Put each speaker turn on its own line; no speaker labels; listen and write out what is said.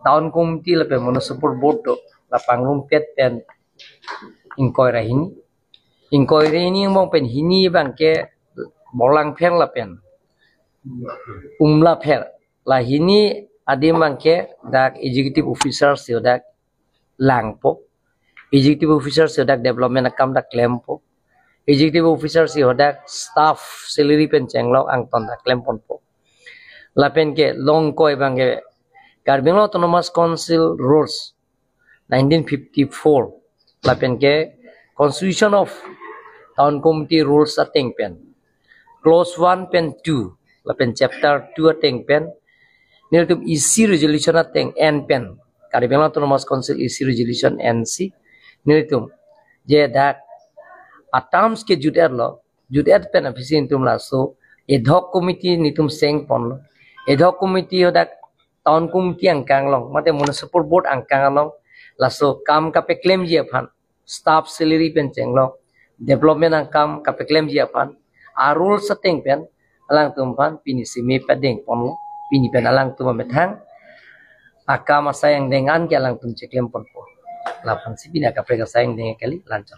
tahun komiti lepe mono support board do la panglung pet pen ingkoi rahini ingkoi ini mong pen hini bangke bolang pen la pen umla pen la hini adim bangke dak executive officer dak langpo executive officer dak development akam dak klempo executive officer dak staff salary pen chenglok ang ton dak klempon po la pen ke long koi bangke Carbon Autonomous Council Rules 1954 lapen ke Constitution of Town Committee Rules ateng pen Clause 1 pen 2 lapen Chapter 2 ateng pen niltum isi resolution ateng N pen Carbon Autonomous Council isi resolution NC niltum je dak atams ke judet pen afisi intum laso ad hoc committee nitum seng pon ad hoc committee dak tahun komiti angkang long mate municipal board angkang long laso kam kape claim je phan staff salary pen chenglong development angkam kape claim je phan a rule setting pen alang tum phan pini simi padeng pon pini pen alang tum methang akam asayang dengan ke alang tum cheklem pon po la phan sipina kape sayang dengan kali lancar